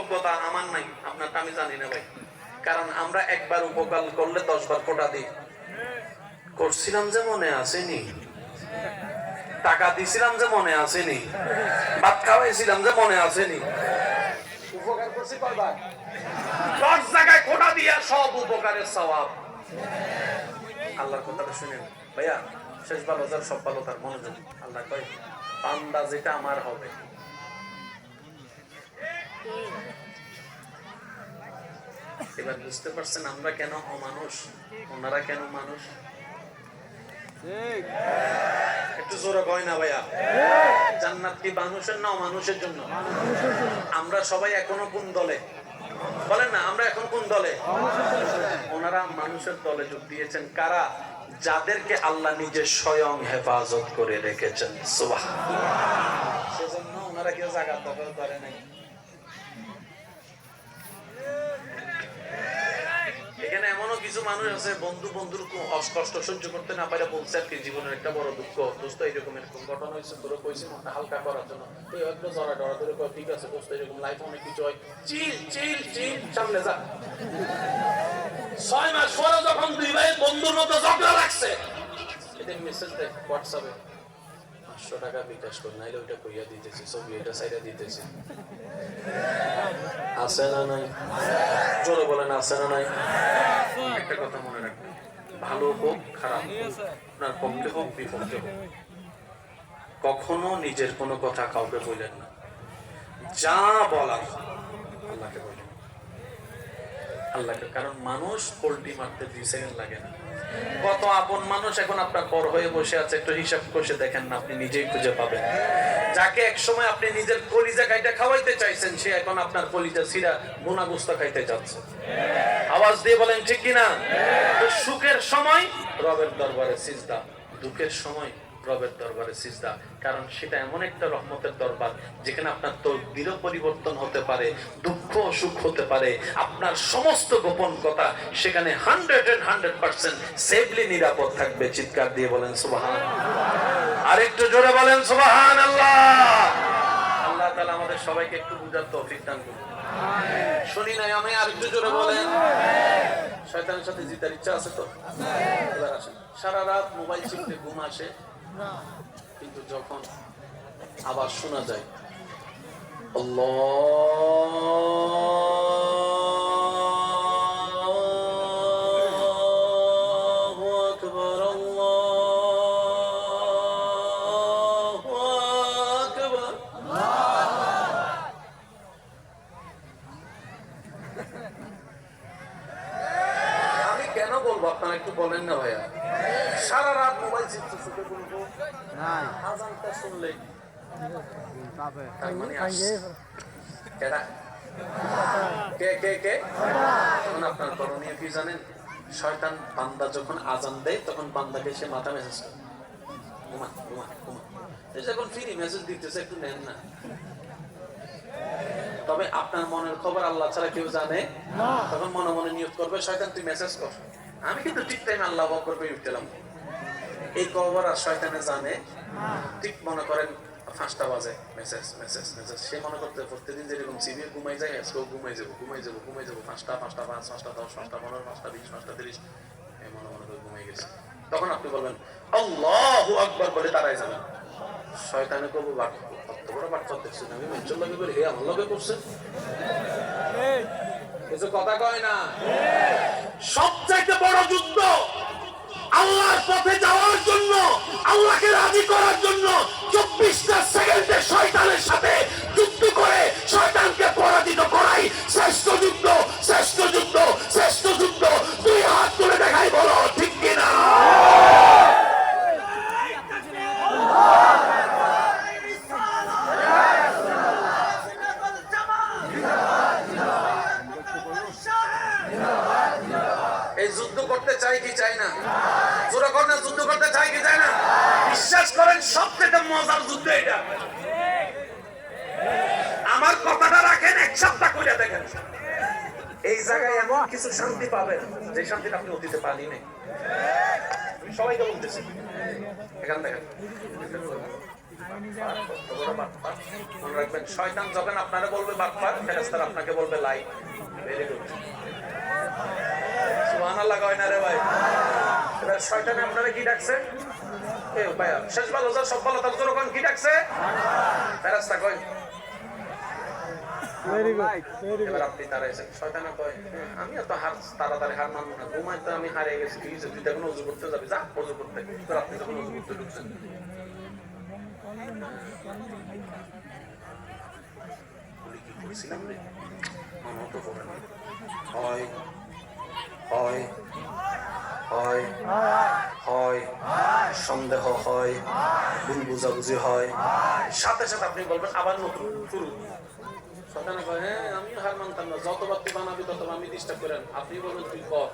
যোগ্যতা আমার নাই, আপনারটা আমি জানি না ভাই। কারণ আমরা একবার উপকার করলে 10 বার কোটা দিই। করছিলাম যে মনে আসেনি, টাকা দিছিলাম যে মনে আসেনি, ভাত খাওয়াইছিলাম যে মনে আসেনি, উপকার করছি কয়বার? 10 জায়গায় কোটা দিয়া সব উপকারের সওয়াব। আল্লাহর কথাটা শুনেন ভাইয়া, শেষ ভালো যার সব ভালো তার, মনোযোগ। আল্লাহ কয় বান্দা যেটা আমার হবে। এবার বুঝতে পারছেন আমরা কেন অমানুষ, ওনারা কেন মানুষ? একটু জোরে কয় না ভাইয়া। জান্নাত কি মানুষের না অমানুষের জন্য? আমরা সবাই এখনো কোন দলে বলেন না? আমরা এখন কোন দলে? ওনারা মানুষের দলে যোগ দিয়েছেন। কারা? যাদেরকে আল্লাহ নিজে স্বয়ং হেফাজত করে রেখেছেন। সুবহানাল্লাহ। সেজন্য ওনারা কেউ জায়গা দখল করে নাই। এখানে এমনও কিছু মানুষ আছে বন্ধুর কষ্ট সহ্য করতে না পারে বলছে আর কি জীবনের একটা বড় দুঃখ, দোস্ত এরকম ঘটনা হয়েছে, তোরা কইছি মনটা হালকা করার জন্য। তুই একটু জড়া ডরা ধরে কয় ঠিক আছে দোস্ত, এরকম লাইফ অনেক কিছু হয়, চিল চিল চিল, সামনে যা। 6 মাস পরে যখন দুই ভাই বন্ধুর মতো ঝগড়া লাগছে, এদের মেসেজ দেখ হোয়াটসঅ্যাপে, 500 টাকা বিকাশ কর, নাইলে ওইটা কইয়া দিতেছি, ছবি এটা সাইডা দিতেছি। আছে না নাই? জোরে বলেন আছে না নাই? একটা কথা মনে রাখবেন, ভালো হোক খারাপ হোক, আপনার পক্ষে হোক বিপক্ষে হোক, কখনো নিজের কোনো কথা কাউকে বললেন না। যা বলার আল্লাহকে বলেন, আল্লাহকে। কারণ মানুষ পোল্টি মারতে 2 সেকেন্ড লাগে না। কত আপন মানুষ এখন আপনার পর হয়ে বসে আছে, একটু হিসাব করে দেখেন না, আপনি নিজেই খুঁজে পাবেন। যাকে একসময় আপনি নিজের কলিজা খাইতে খাওয়াইতে চাইছেন, সে এখন আপনার কলিজা ছিঁড়া গুনাগুস্তা খাইতে যাচ্ছে। আওয়াজ দিয়ে বলেন ঠিক কিনা? তো সুখের সময় রবের দরবারে সিজদা, দুঃখের সময় রবের দরবারে সিজদা। কারণ সেটা এমন একটা রহমতের দরবার যেখানে আপনার তকদিরও পরিবর্তন হতে পারে, দুঃখ সুখ হতে পারে, আপনার সমস্ত গোপন কথা সেখানে 100% সেফলি নিরাপদ থাকবে। চিৎকার দিয়ে বলেন সুবহানাল্লাহ। আর একটু জোরে বলেন সুবহানাল্লাহ। আল্লাহ তাআলা আমাদের সবাইকে একটু বুঝার তৌফিক দান করুন। শুনি নাই আমি, আর একটু জোরে বলেন। শয়তানের সাথে জিতার ইচ্ছা আছে তো? এবার আসেন। সারা রাত মোবাইল চিপতে ঘুম আসে, কিন্তু যখন আবার শোনা যায় আল্লাহু আকবার, আল্লাহু আকবার, আমি কেন বলবো আপনারা একটু বলেন না ভাইয়া? সারা রাত মোবাইল চিপতে শুতে বলবো নাই, আজানটা শুনলে তার মানে কে এখন আপনার করণীয় কি জানেন? শয়তান বান্দা যখন আজান দেয় তখন বান্দাকে সে মাথা মেসেজ করে, ঘুমা ঘুমা ঘুমা। যখন ফ্রি মেসেজ দিতেছে একটু নেন না। তবে আপনার মনের খবর আল্লাহ ছাড়া কেউ জানে না। তখন মনে মনে নিয়োগ করবে শয়তান তুই মেসেজ কর, আমি কিন্তু ঠিক টাইমে আল্লাহ আকবার করে উঠলাম। এই খবর আর শয়তানে জানে ঠিক মনে করেন 5টা বাজে মেসেজ মেসেজ মেসেজ। সে মনে করতে প্রত্যেকদিন যেরকম সিবিএ ঘুমাই যায়, আজকেও ঘুমাই যাবো 5টা 5টা 5 5টা 10 5টা 15 5টা 20 5টা 30 এই মনে মনে করে ঘুমাই গেছে। তখন আপনি বলবেন আল্লাহু আকবার বলে দাঁড়াই যাবেন। শয়তানে কবু বাট কত বড় বাট করতেছেন, আমি মেঞ্চল লাগে বলে হে আমার লগে করছে, কিছু কথা কয় না। সবচাইতে বড় যুদ্ধ আল্লাহর পথে যাওয়ার জন্য, আল্লাহকে রাজি করার জন্য 24টা সেকেন্ডে শয়তানের সাথে যুদ্ধ করে শয়তানকে পরাজিত করাই শ্রেষ্ঠ যুদ্ধ, শ্রেষ্ঠ যুদ্ধ, শ্রেষ্ঠ যুদ্ধ। 2 হাত তুলে দেখাই, বলো ঠিক কিনা? এই যুদ্ধ করতে চাই কি চাই না? জোরে কর না, যুদ্ধ করতে চাই কি চাই না? বিশ্বাস করেন সবচেয়ে মজার যুদ্ধ এটা। আমার কথাটা রাখেন, 1 সপ্তাহ করে দেখেন এই জায়গায় এমন কিছু শান্তি পাবেন যে শান্তিটা আপনি অতীতে পানই নাই। সবাইকে বলতেছি এখান দেখেন মনে রাখবেন, শয়তান যখন আপনারা বলবে বাটপার, ফেরেশতারা আপনাকে বলবে লাই। ভেরি গুড, সুবহানাল্লাহ কয় না রে ভাই? এবার শয়তানে আপনারা কি ডাকছে? এ ভাই, শেষ ভালো যা সব ভালো, তার যখন কি ডাকছে? ফেরেশতা কয় ভেরি গুড। এবার আপনি তাড়াইছেন, শয়তানে কয় আমি এত তাড়াতাড়ি হার মানবো না, ঘুমাই তো আমি হারিয়ে গেছি, কি হয়েছে? তুই তখন ওযু করতে যাবি, যা ওযু করতে। এবার আপনি যখন ওযু করতে ঢুকছেন, বলি কি করেছিলাম রে, মনে তো পড়ে না। হয় হয় হয় হয়, সন্দেহ হয়, ভুল বুঝাবুঝি হয়, সাথে সাথে আপনি বলবেন আবার নতুন শুরু। শয়তানে কয় হ্যাঁ আমিও হার মানতাম না, যতবার তুই বানাবি ততবার আমি ডিস্টার্ব করেন। আপনি বলবেন তুই কর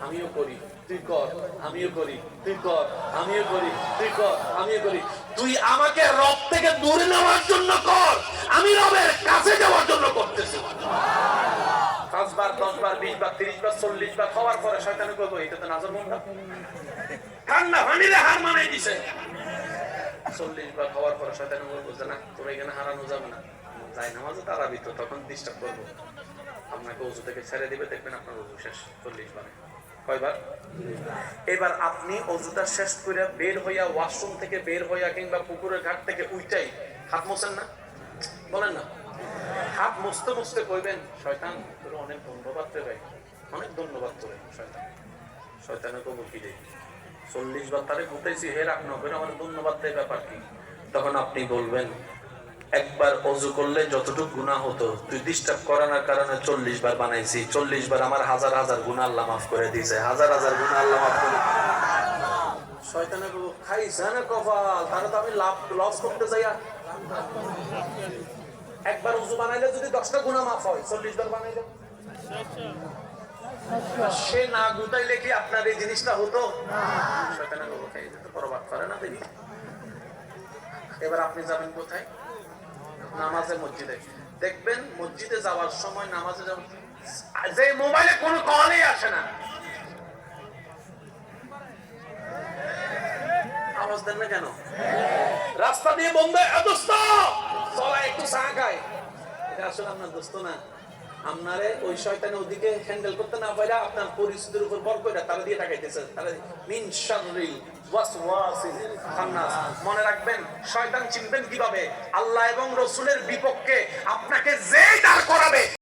আমিও করি, তুই কর আমিও করি, তুই কর আমিও করি, তুই কর আমিও করি। তুই আমাকে রব থেকে দূরে নেওয়ার জন্য কর, আমি রবের কাছে যাওয়ার জন্য করতেছি। 5 বার 10 বার 20 বার 30 বার 40 বার হওয়ার পরে শয়তানে কইবো এটা তো নাজর বন্ধা, ঠান্ডা পানিরে হার মানাই দিছে। 40 বার হওয়ার পরে শয়তানে বলবো যে না তোর এখানে হারানো যাবে না, যাই নামাজে তারাবি তো, তখন ডিস্টার্ব করবো, আপনাকে ওযু থেকে ছেড়ে দিবে, দেখবেন আপনার ওযু শেষ 40 বারে। কয়বার? এবার আপনি ওযুটা শেষ করে বের হইয়া, ওয়াশরুম থেকে বের হইয়া কিংবা পুকুরের ঘাট থেকে উইটাই হাত মোছেন না? বলেন না, হাত মুছতে মুছতে কইবেন শয়তান তোর অনেক ধন্যবাদ রে ভাই, অনেক ধন্যবাদ তোরে। শয়তান শয়তানে কবু কি দেয় 40 বার তারে গুটাইছি, হে রাখ না করে আমার ধন্যবাদ দেয়, ব্যাপার কি? তখন আপনি বলবেন একবার ওযু করলে যতটুকু গুনাহ হতো তুই ডিস্টার্ব করানোর কারণে 40 বার বানাইছি, 40 বার আমার হাজার হাজার গুনাহ আল্লাহ মাফ করে দিয়েছে, হাজার হাজার গুনাহ আল্লাহ মাফ করে। শয়তানে বলবো খাইছে না কপাল, তাহলে তো আমি লস করতে যাইয়া। একবার ওযু বানাইলে যদি 10টা গুনাহ মাফ হয়, 40 বার বানাইলে সে না গুটাইলে কি আপনার এই জিনিসটা হতো? শয়তানে বলবো খাই তো বরবাদ করে না দেখি। এবার আপনি যাবেন কোথায়? নামাজে, মসজিদে। দেখবেন মসজিদে যাওয়ার সময়, নামাজে যাবেন, যে মোবাইলে কোনো কলই আসে না, আওয়াজ দেন না কেন? রাস্তা দিয়ে বন্ধ, দোস্ত চলা একটু চা খাই, এটা আসলে আপনার দোস্ত না, আপনারে ওই শয়তানে ওদিকে হ্যান্ডেল করতে না পারে, আপনার পরিস্থিতির উপর বল করে তারা দিয়ে টাকাইতেছে, তারা মিন শাররিল ওয়াসওয়াসিল খান্নাস। মনে রাখবেন, শয়তান চিনবেন কিভাবে? আল্লাহ এবং রাসূলের বিপক্ষে আপনাকে যে দাঁড় করাবে